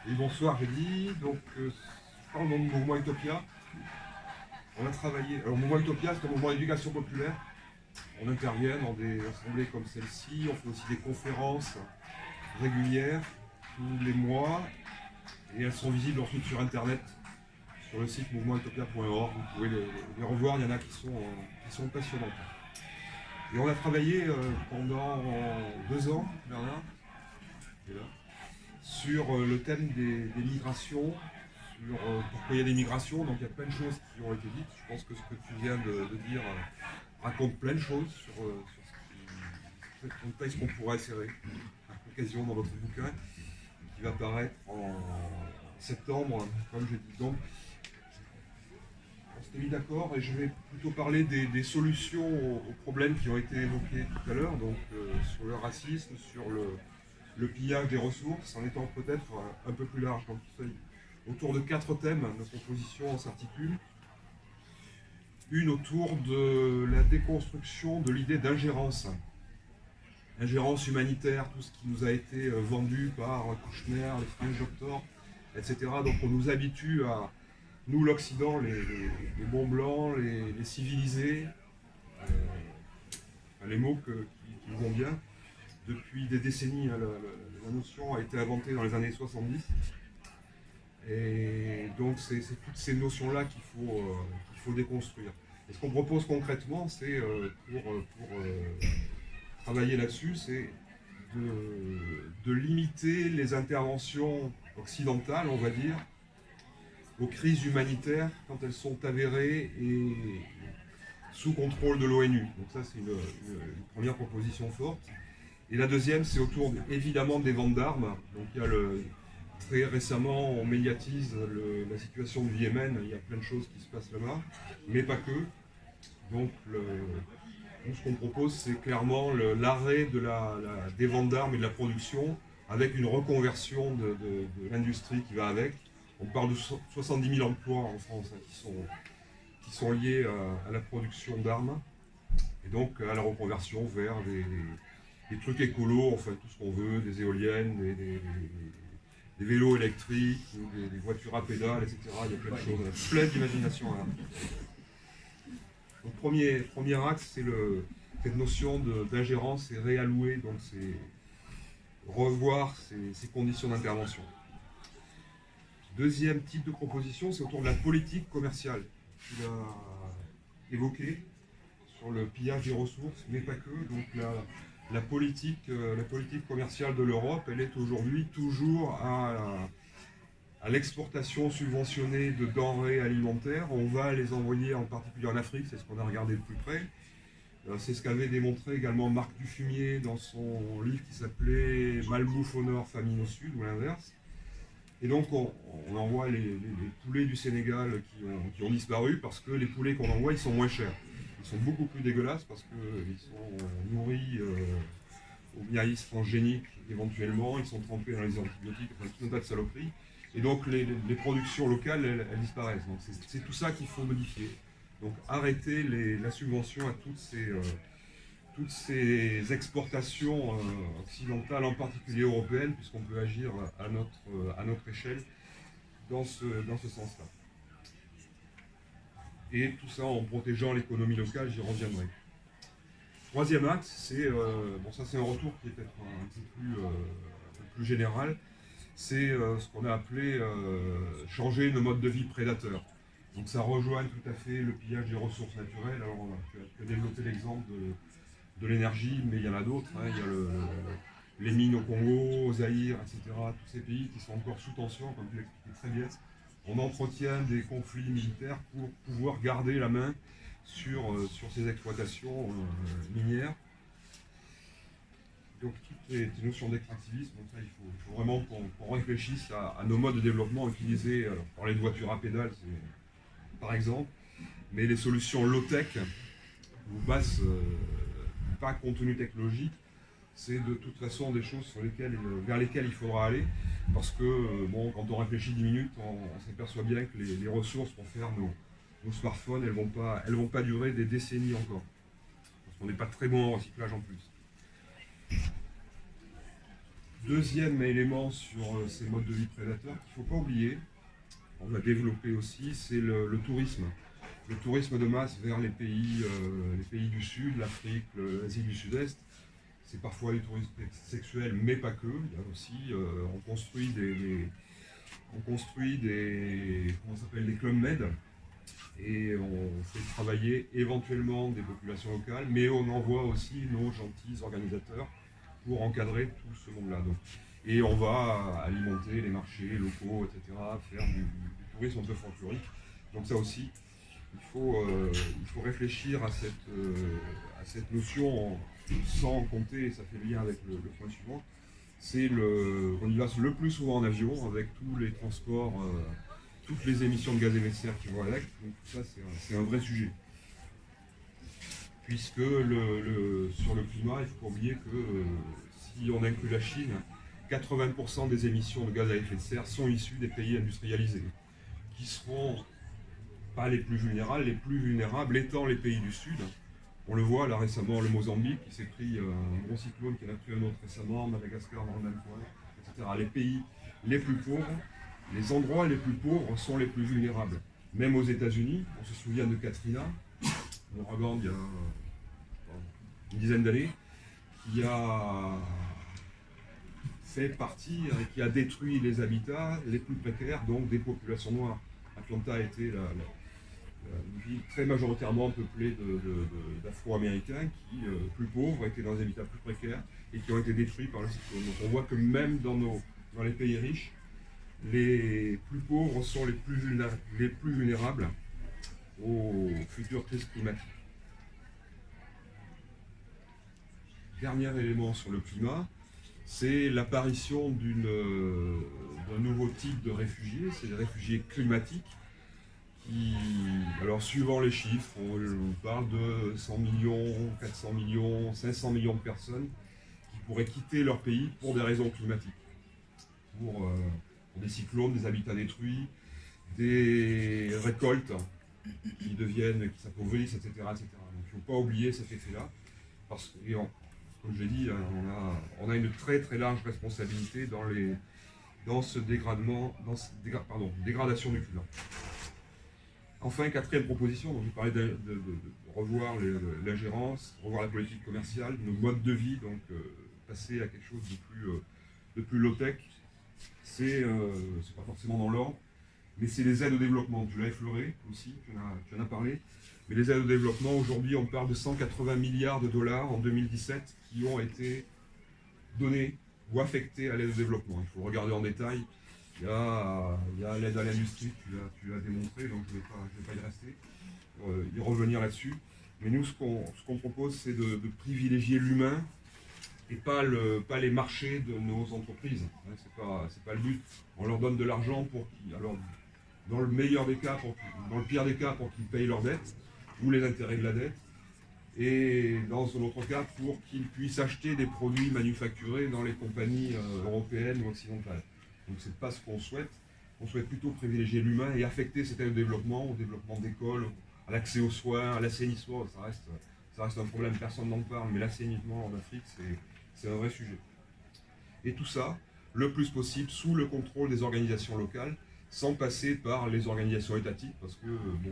Et bonsoir, j'ai dit. Donc, je parle dans le mouvement Utopia. On a travaillé. Alors, le mouvement Utopia, c'est un mouvement d'éducation populaire. On intervient dans des assemblées comme celle-ci. On fait aussi des conférences régulières tous les mois. Et elles sont visibles ensuite sur Internet, sur le site mouvementutopia.org. Vous pouvez les revoir. Il y en a qui sont passionnantes. Et on a travaillé pendant 2 ans, Bernard, qui est là, sur le thème des migrations, sur pourquoi il y a des migrations. Donc il y a plein de choses qui ont été dites. Je pense que ce que tu viens de dire raconte plein de choses sur ce contexte qu'on pourrait insérer à l'occasion dans votre bouquin qui va paraître en septembre, comme j'ai dit. Donc on s'était mis d'accord et je vais plutôt parler des solutions aux problèmes qui ont été évoqués tout à l'heure, donc sur le racisme, sur le pillage des ressources, en étant peut-être un peu plus large. Donc, autour de 4 thèmes, notre composition s'articule. Une autour de la déconstruction de l'idée d'ingérence. Ingérence humanitaire, tout ce qui nous a été vendu par Kouchner, les French Doctors, etc. Donc on nous habitue à, nous l'Occident, les bons blancs, les civilisés, les mots qui vont bien. Depuis des décennies, la notion a été inventée dans les années 70. Et donc c'est toutes ces notions-là qu'il faut déconstruire. Et ce qu'on propose concrètement, c'est pour travailler là-dessus, c'est de limiter les interventions occidentales, on va dire, aux crises humanitaires quand elles sont avérées et sous contrôle de l'ONU. Donc ça, c'est une première proposition forte. Et la deuxième, c'est autour évidemment des ventes d'armes. Donc il y a très récemment, on médiatise la situation du Yémen. Il y a plein de choses qui se passent là-bas, mais pas que. Donc ce qu'on propose, c'est clairement l'arrêt des ventes d'armes et de la production, avec une reconversion de l'industrie qui va avec. On parle de 70 000 emplois en France qui sont liés à la production d'armes, et donc à la reconversion vers des trucs écolos, enfin tout ce qu'on veut, des éoliennes, des vélos électriques, des voitures à pédales, etc. Il y a plein de choses, on a plein d'imagination là. Donc premier axe, c'est cette notion d'ingérence et réallouer, donc c'est revoir ces conditions d'intervention. Deuxième type de proposition, c'est autour de la politique commerciale. Tu l'as évoqué sur le pillage des ressources, mais pas que. Donc la politique commerciale de l'Europe, elle est aujourd'hui toujours à l'exportation subventionnée de denrées alimentaires. On va les envoyer en particulier en Afrique, c'est ce qu'on a regardé de plus près. C'est ce qu'avait démontré également Marc Dufumier dans son livre qui s'appelait Malbouffe au nord, famine au sud, ou l'inverse. Et donc on envoie les poulets du Sénégal qui ont disparu parce que les poulets qu'on envoie, ils sont moins chers. Ils sont beaucoup plus dégueulasses parce qu'ils sont nourris au miaïs transgénique éventuellement, ils sont trempés dans les antibiotiques, enfin tout un tas de saloperies. Et donc les productions locales, elles disparaissent. Donc c'est tout ça qu'il faut modifier. Donc arrêter la subvention à toutes ces exportations occidentales, en particulier européennes, puisqu'on peut agir à notre échelle dans ce sens-là. Et tout ça en protégeant l'économie locale, j'y reviendrai. Troisième axe, c'est ça c'est un retour qui est peut-être un peu plus général, c'est ce qu'on a appelé changer nos modes de vie prédateurs. Donc ça rejoint tout à fait le pillage des ressources naturelles. Alors tu as développé l'exemple de l'énergie, mais il y en a d'autres. Hein. Il y a les mines au Congo, au Zaïre, etc. Tous ces pays qui sont encore sous tension, comme tu l'expliquais très bien. On entretient des conflits militaires pour pouvoir garder la main sur ces exploitations minières. Donc toutes les notions d'extractivisme, donc ça, il faut vraiment qu'on réfléchisse à nos modes de développement utilisés. Alors, parler de voitures à pédales, c'est par exemple, mais les solutions low-tech vous passent pas contenu technologique, c'est de toute façon des choses vers lesquelles il faudra aller, parce que quand on réfléchit 10 minutes, on s'aperçoit bien que les ressources pour faire nos smartphones, elles vont pas durer des décennies encore, parce qu'on n'est pas très bon en recyclage en plus. Deuxième élément sur ces modes de vie prédateurs qu'il ne faut pas oublier, on va développer aussi, c'est le tourisme. Le tourisme de masse vers les pays du Sud, l'Afrique, l'Asie du Sud-Est. C'est parfois du tourisme sexuel, mais pas que. Il y a aussi, on construit des clubs med, et on fait travailler éventuellement des populations locales, mais on envoie aussi nos gentils organisateurs pour encadrer tout ce monde-là. Et on va alimenter les marchés locaux, etc., faire du tourisme un peu folklorique. Donc ça aussi, il faut réfléchir à cette notion sans compter, et ça fait lien avec le point suivant, on y va le plus souvent en avion avec tous les transports, toutes les émissions de gaz à effet de serre qui vont avec. Donc ça, c'est un vrai sujet. Puisque sur le climat, il ne faut pas oublier que si on inclut la Chine, 80% des émissions de gaz à effet de serre sont issues des pays industrialisés, qui seront pas les plus vulnérables étant les pays du Sud. On le voit là récemment, le Mozambique qui s'est pris un gros cyclone, qui en a pris un autre récemment, Madagascar dans le même coin, etc. Les pays les plus pauvres, les endroits les plus pauvres sont les plus vulnérables. Même aux États-Unis, on se souvient de Katrina, l'ouragan il y a une dizaine d'années, qui a fait partir et qui a détruit les habitats les plus précaires, donc des populations noires. Atlanta a été une ville très majoritairement peuplée d'Afro-Américains qui, plus pauvres, étaient dans des habitats plus précaires et qui ont été détruits par le cyclone. Donc on voit que même dans les pays riches, les plus pauvres sont les plus vulnérables aux futures crises climatiques. Dernier élément sur le climat, c'est l'apparition d'un nouveau type de réfugiés, c'est les réfugiés climatiques. Alors suivant les chiffres, on parle de 100 millions, 400 millions, 500 millions de personnes qui pourraient quitter leur pays pour des raisons climatiques. Pour des cyclones, des habitats détruits, des récoltes qui s'appauvrissent, etc., etc. Donc il ne faut pas oublier cet effet-là, parce que, comme je l'ai dit, on a une très très large responsabilité dans cette dégradation du climat. Enfin, quatrième proposition, donc je parlais de revoir l'ingérence, revoir la politique commerciale, nos modes de vie, donc passer à quelque chose de plus low-tech. C'est pas forcément dans l'ordre, mais c'est les aides au développement. Tu l'as effleuré aussi, tu en as parlé. Mais les aides au développement, aujourd'hui, on parle de 180 milliards de dollars en 2017 qui ont été donnés ou affectés à l'aide au développement. Il faut regarder en détail. Il y a l'aide à l'industrie, tu l'as démontré, donc je ne vais pas y rester, y revenir là-dessus. Mais nous, ce qu'on propose, c'est de privilégier l'humain et pas les marchés de nos entreprises. C'est pas le but. On leur donne de l'argent dans le meilleur des cas, dans le pire des cas, pour qu'ils payent leurs dettes, ou les intérêts de la dette, et dans un autre cas, pour qu'ils puissent acheter des produits manufacturés dans les compagnies européennes ou occidentales. Donc c'est pas ce qu'on souhaite. On souhaite plutôt privilégier l'humain et affecter cette aide au développement d'écoles, à l'accès aux soins, à l'assainissement. Ça reste un problème, personne n'en parle, mais l'assainissement en Afrique, c'est un vrai sujet. Et tout ça, le plus possible, sous le contrôle des organisations locales, sans passer par les organisations étatiques, parce que je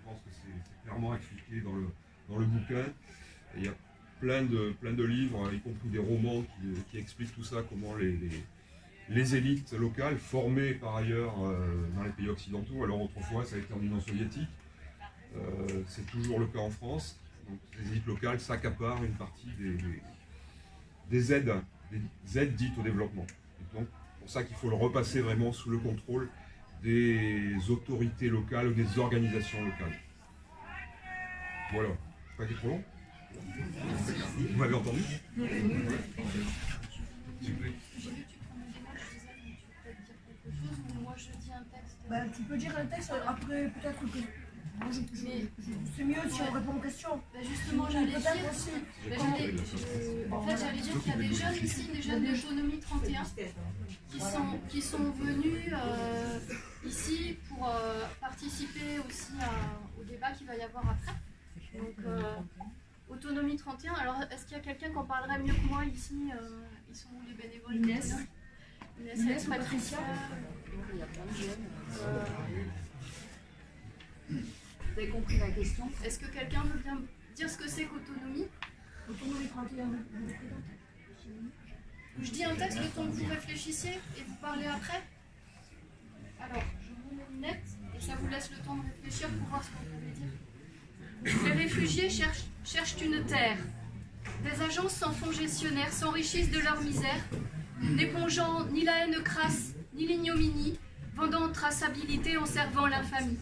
pense que c'est clairement expliqué dans le bouquin. Et il y a plein de livres, y compris des romans qui expliquent tout ça, comment les élites locales, formées par ailleurs dans les pays occidentaux, alors autrefois ça a été en Union soviétique, c'est toujours le cas en France, donc les élites locales s'accaparent une partie des aides dites au développement. Et donc c'est pour ça qu'il faut le repasser vraiment sous le contrôle des autorités locales ou des organisations locales. Voilà, je n'ai pas été trop long. Vous m'avez entendu? Moi je dis un texte. Bah, tu peux dire un texte, après peut-être que. C'est mieux si on répond aux questions. Bah justement, j'allais dire. En fait, j'allais dire qu'il y a des jeunes ici, des jeunes d'Autonomie 31, qui sont venus ici pour participer aussi au débat qu'il va y avoir après. Donc, Autonomie 31, alors est-ce qu'il y a quelqu'un qui en parlerait mieux que moi ici Ils sont où les bénévoles? Inès. Inès, Patricia. Il y a plein de jeunes. Vous avez compris la question? Est-ce que quelqu'un veut bien dire ce que c'est qu'autonomie? Autonomie 31, vous le présentez. Je dis un texte le temps que vous réfléchissiez et vous parlez après. Alors, je vous mets une lettre et ça vous laisse le temps de réfléchir pour voir ce qu'on pouvait dire. Les réfugiés cherchent une terre. Des agences s'en font gestionnaires, s'enrichissent de leur misère, n'épongeant ni la haine crasse, ni l'ignominie, vendant traçabilité en servant l'infamie.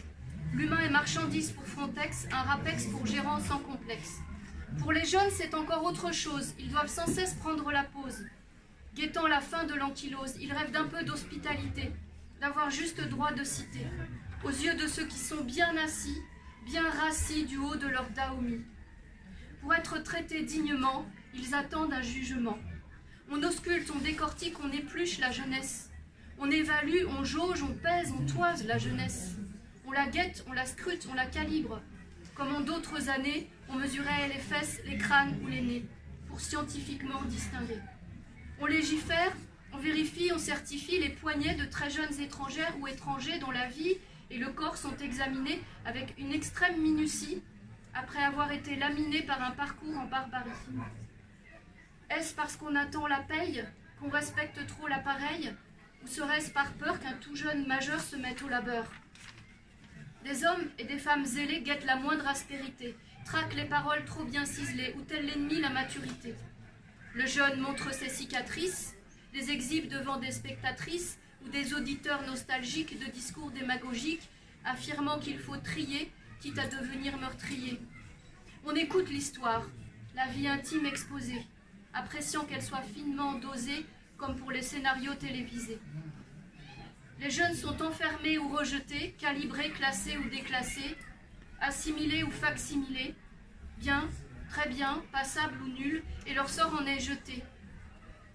L'humain est marchandise pour Frontex, un rapex pour gérants sans complexe. Pour les jeunes, c'est encore autre chose. Ils doivent sans cesse prendre la pause. Guettant la fin de l'ankylose, ils rêvent d'un peu d'hospitalité, d'avoir juste droit de citer, aux yeux de ceux qui sont bien assis, bien rassis du haut de leur daomi. Pour être traités dignement, ils attendent un jugement. On ausculte, on décortique, on épluche la jeunesse. On évalue, on jauge, on pèse, on toise la jeunesse. On la guette, on la scrute, on la calibre. Comme en d'autres années, on mesurait les fesses, les crânes ou les nez, pour scientifiquement distinguer. On légifère, on vérifie, on certifie les poignets de très jeunes étrangères ou étrangers dont la vie et le corps sont examinés avec une extrême minutie après avoir été laminés par un parcours en barbarie. Est-ce parce qu'on attend la paye, qu'on respecte trop l'appareil, ou serait-ce par peur qu'un tout jeune majeur se mette au labeur? Des hommes et des femmes zélés guettent la moindre aspérité, traquent les paroles trop bien ciselées, ou tel l'ennemi la maturité. Le jeune montre ses cicatrices, les exhibe devant des spectatrices ou des auditeurs nostalgiques de discours démagogiques, affirmant qu'il faut trier, quitte à devenir meurtrier. On écoute l'histoire, la vie intime exposée, appréciant qu'elle soit finement dosée, comme pour les scénarios télévisés. Les jeunes sont enfermés ou rejetés, calibrés, classés ou déclassés, assimilés ou facsimilés, bien, très bien, passable ou nul, et leur sort en est jeté.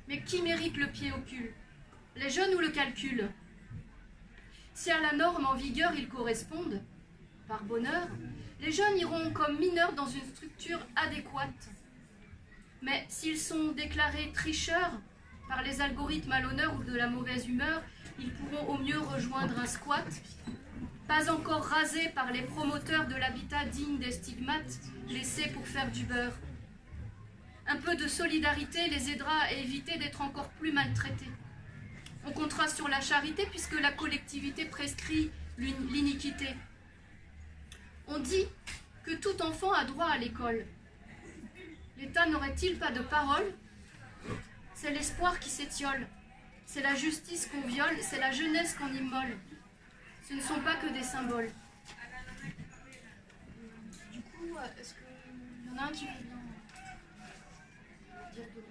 Mais qui mérite le pied au cul? Les jeunes ou le calcul? Si à la norme en vigueur ils correspondent, par bonheur, les jeunes iront comme mineurs dans une structure adéquate. Mais s'ils sont déclarés tricheurs par les algorithmes à l'honneur ou de la mauvaise humeur, ils pourront au mieux rejoindre un squat, pas encore rasés par les promoteurs de l'habitat digne des stigmates, laissés pour faire du beurre. Un peu de solidarité les aidera à éviter d'être encore plus maltraités. On comptera sur la charité puisque la collectivité prescrit l'iniquité. On dit que tout enfant a droit à l'école. L'État n'aurait-il pas de parole? C'est l'espoir qui s'étiole, c'est la justice qu'on viole, c'est la jeunesse qu'on immole. Ce ne sont pas que des symboles. Du coup, est-ce qu'il y en a un qui veut bien dire de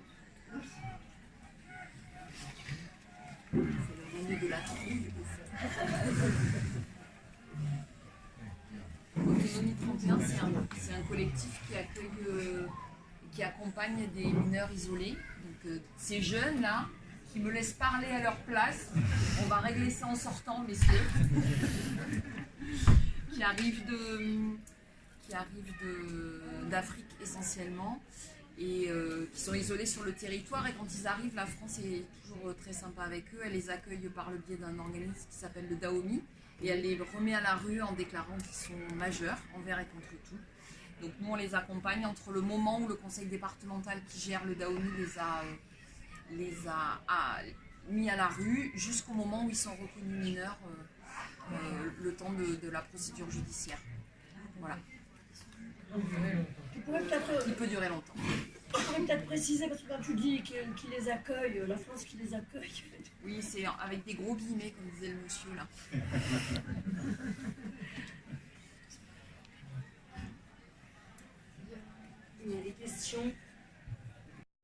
C'est le menu de la trouille. Autonomie 31, c'est un collectif qui accompagne des mineurs isolés. Donc ces jeunes-là, qui me laissent parler à leur place, on va régler ça en sortant, messieurs, qui arrivent d'Afrique essentiellement, et qui sont isolés sur le territoire, et quand ils arrivent, la France est toujours très sympa avec eux, elle les accueille par le biais d'un organisme qui s'appelle le Daomi, et elle les remet à la rue en déclarant qu'ils sont majeurs, envers et contre tout. Donc nous on les accompagne entre le moment où le conseil départemental qui gère le Daomi les a mis à la rue, jusqu'au moment où ils sont reconnus mineurs, le temps de la procédure judiciaire. Voilà. Il peut durer longtemps. Tu pourrais peut-être préciser, parce que quand tu dis qu'ils les accueille, la France qui les accueille. Oui, c'est avec des gros guillemets, comme disait le monsieur là.